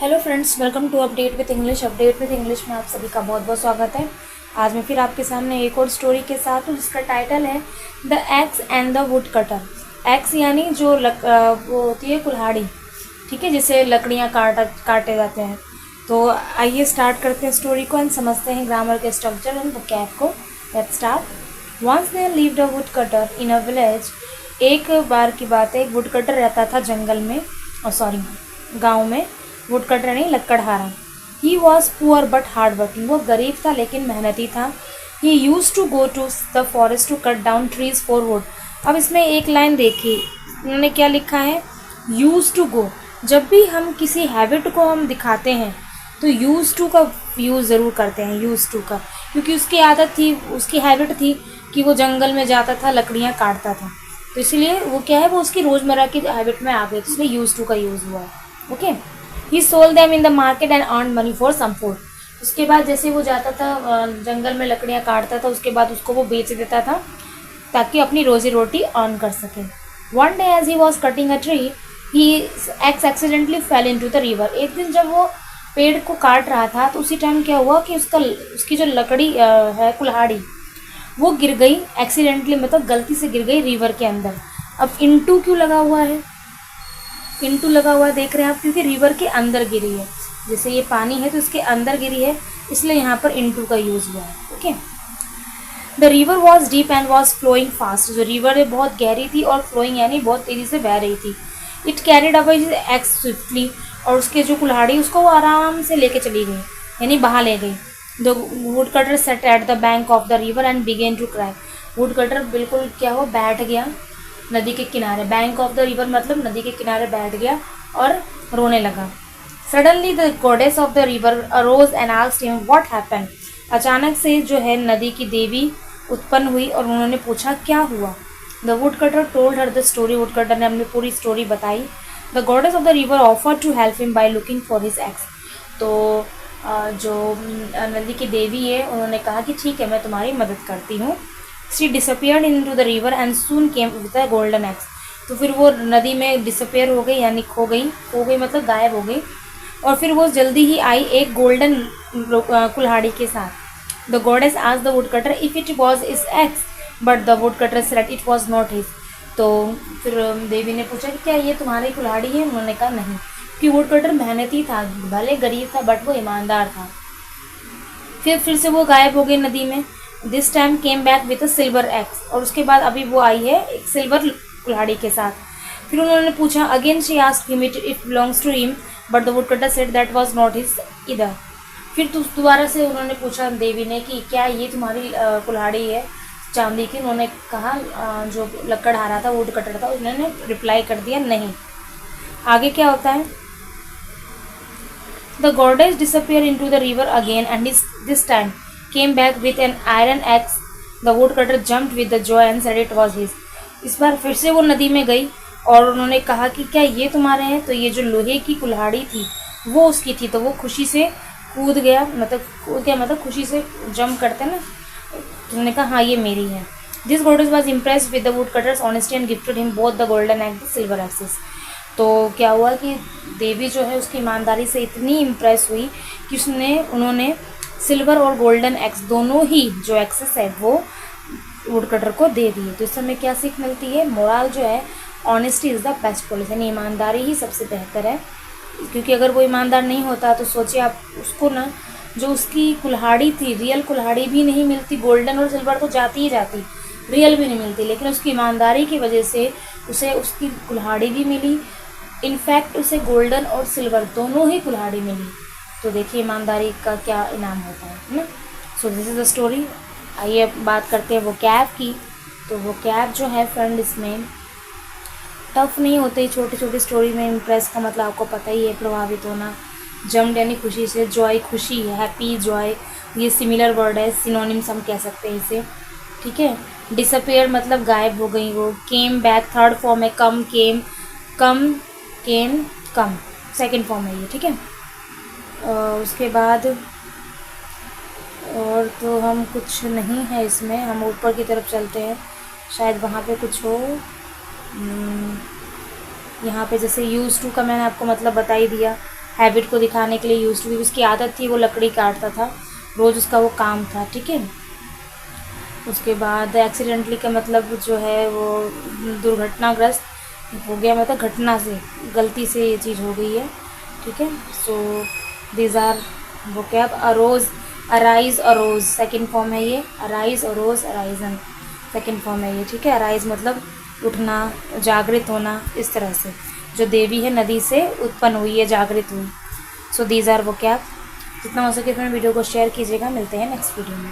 Hello friends, welcome to update with English में आप सभी का बहुत बहुत स्वागत है। आज मैं फिर आपके सामने एक और स्टोरी के साथ हूँ जिसका टाइटल है the x and the wood cutter. X यानी जो वो होती है कुल्हाड़ी, ठीक है, जिसे लकड़ियाँ काटे जाते हैं। तो आइए स्टार्ट करते हैं स्टोरी को एंड समझते हैं ग्रामर के स्ट्रक्चर एंड वोकैब को। Let's start. Once there lived a wood cutter in a village. एक बार की बात है, एक वुड कटर रहता था जंगल में, गाँव में। वुड कटर नहीं, लकड़हारा। He was poor but hard working. वो गरीब था लेकिन मेहनती था। He use to go to the forest to cut down trees for wood. अब इसमें एक लाइन देखिए, उन्होंने क्या लिखा है, यूज टू गो। जब भी हम किसी हैबिट को हम दिखाते हैं तो यूज टू का यूज़ ज़रूर करते हैं, यूज टू का, क्योंकि उसकी आदत थी, उसकी हैबिट थी कि वो जंगल में जाता था, लकड़ियाँ काटता था। तो इसलिए वो क्या है, वो उसकी रोज़मर्रा की हैबिट में आ गई, तो इसलिए यूज टू का यूज़ हुआ है। Okay. He sold them in the market and earn money for some food. उसके बाद जैसे वो जाता था जंगल में लकड़ियाँ काटता था, उसके बाद उसको वो बेच देता था ताकि अपनी रोजी रोटी अर्न कर सके। One day as he was cutting a tree he ex accidentally fell into the river. एक दिन जब वो पेड़ को काट रहा था तो उसी टाइम क्या हुआ कि उसकी जो लकड़ी है कुल्हाड़ी, वो गिर गई एक्सीडेंटली, मतलब गलती से गिर गई रिवर के अंदर। अब इंटू क्यों लगा हुआ है, इंटू लगा हुआ देख रहे हैं आप, क्योंकि रिवर के अंदर गिरी है। जैसे ये पानी है तो इसके अंदर गिरी है, इसलिए यहाँ पर इंटू का यूज़ हुआ है। Okay. The river was deep and was flowing fast. जो रिवर है बहुत गहरी थी और फ्लोइंग यानी बहुत तेज़ी से बह रही थी। It carried away x swiftly. और उसके जो कुल्हाड़ी उसको वो आराम से लेके चली गई, यानी बहा ले गई। The wood cutter sat at the bank of the river and began to cry. Wood cutter बिल्कुल क्या हुआ, बैठ गया नदी के किनारे। बैंक ऑफ द रिवर मतलब नदी के किनारे बैठ गया और रोने लगा। Suddenly the goddess of the river arose and asked him what happened. अचानक से जो है नदी की देवी उत्पन्न हुई और उन्होंने पूछा क्या हुआ। The wood cutter told her the story. Wood cutter ने अपनी पूरी स्टोरी बताई। The goddess of the river offer to help him by looking for his axe. तो जो नदी की देवी है उन्होंने कहा कि ठीक है, मैं तुम्हारी मदद करती हूँ। She disappeared into the river and soon came with a golden axe. तो फिर वो नदी में डिसअपियर हो गई, यानी खो गई मतलब गायब हो गई। और फिर वो जल्दी ही आई एक गोल्डन कुल्हाड़ी के साथ। The goddess asked the wood cutter if it was is x, but the wood cutter said it was not his. तो फिर देवी ने पूछा कि क्या ये तुम्हारी कुल्हाड़ी है। उन्होंने कहा नहीं, कि वुड कटर मेहनती था, भले गरीब था बट वो ईमानदार था। फिर से वो गायब हो गई नदी में। This time came back with a silver x. और उसके बाद अभी वो आई है एक सिल्वर कुल्हाड़ी के साथ। फिर उन्होंने पूछा again, she asked him it belongs to him, but the wood cutter said that was not his इधर। फिर तो दोबारा से उन्होंने पूछा देवी ने कि क्या ये तुम्हारी कुल्हाड़ी है चांदी की। उन्होंने कहा जो लकड़हारा था, वुड कटर था, उन्होंने रिप्लाई कर दिया नहीं। आगे क्या होता है, the goddess disappeared into the river again and this time came back with an iron axe. The woodcutter jumped with the joy and said it was his. इस बार फिर से वो नदी में गई और उन्होंने कहा कि क्या ये तुम्हारे हैं। तो ये जो लोहे की कुल्हाड़ी थी वो उसकी थी। तो वो खुशी से कूद गया, मतलब खुशी से जंप करते ना। उन्होंने कहा हाँ ये मेरी है। This goddess was impressed with the woodcutter's honesty and gifted him both the golden and the silver axes. तो क्या हुआ कि देवी जो है उसकी ईमानदारी से इतनी इम्प्रेस हुई कि उन्होंने सिल्वर और गोल्डन एक्स दोनों ही जो एक्सेस है वो वुडकटर को दे दिए। तो इस समय क्या सीख मिलती है, मोरल जो है, honesty is the best policy, यानी ईमानदारी ही सबसे बेहतर है। क्योंकि अगर वो ईमानदार नहीं होता तो सोचिए आप, उसको ना जो उसकी कुल्हाड़ी थी, रियल कुल्हाड़ी भी नहीं मिलती। गोल्डन और सिल्वर तो जाती ही जाती, रियल भी नहीं मिलती, लेकिन उसकी ईमानदारी की वजह से उसे उसकी कुल्हाड़ी भी मिली। इनफैक्ट उसे गोल्डन और सिल्वर दोनों ही कुल्हाड़ी मिली। तो देखिए ईमानदारी का क्या इनाम होता है ना। So this is the story. आइए बात करते हैं वोकैब की। तो वोकैब जो है फ्रेंड, इसमें टफ नहीं होते, छोटी छोटी स्टोरी में इम्प्रेस का मतलब आपको पता ही है, प्रभावित होना। जम्ड यानी खुशी से, जॉय खुशी, हैप्पी, जॉय, ये सिमिलर वर्ड है, सिनोनिम्स हम कह सकते हैं इसे, ठीक है। डिसअपियर मतलब गायब हो गई वो। केम बैक थर्ड फॉर्म है, कम केम, कम सेकंड फॉर्म है ये, ठीक है। उसके बाद और तो हम कुछ नहीं है इसमें, हम ऊपर की तरफ चलते हैं, शायद वहाँ पे कुछ हो। यहाँ पे जैसे यूज़ टू का मैंने आपको मतलब बता ही दिया। हैबिट को दिखाने के लिए यूज्ड हुई। उसकी आदत थी वो लकड़ी काटता था, रोज़ उसका वो काम था, ठीक है। उसके बाद एक्सीडेंटली का मतलब जो है वो दुर्घटनाग्रस्त हो गया, मतलब घटना से, गलती से ये चीज़ हो गई है, ठीक है। So these are vocab. Arose, arise, arose second form है ये, arise, arose, arisen second form है ये, ठीक है। अराइज मतलब उठना, जागृत होना, इस तरह से। जो देवी है नदी से उत्पन्न हुई है, जागृत हुई। So these are vocab. जितना हो सके फ्रेंड वीडियो को शेयर कीजिएगा। मिलते हैं नेक्स्ट वीडियो में।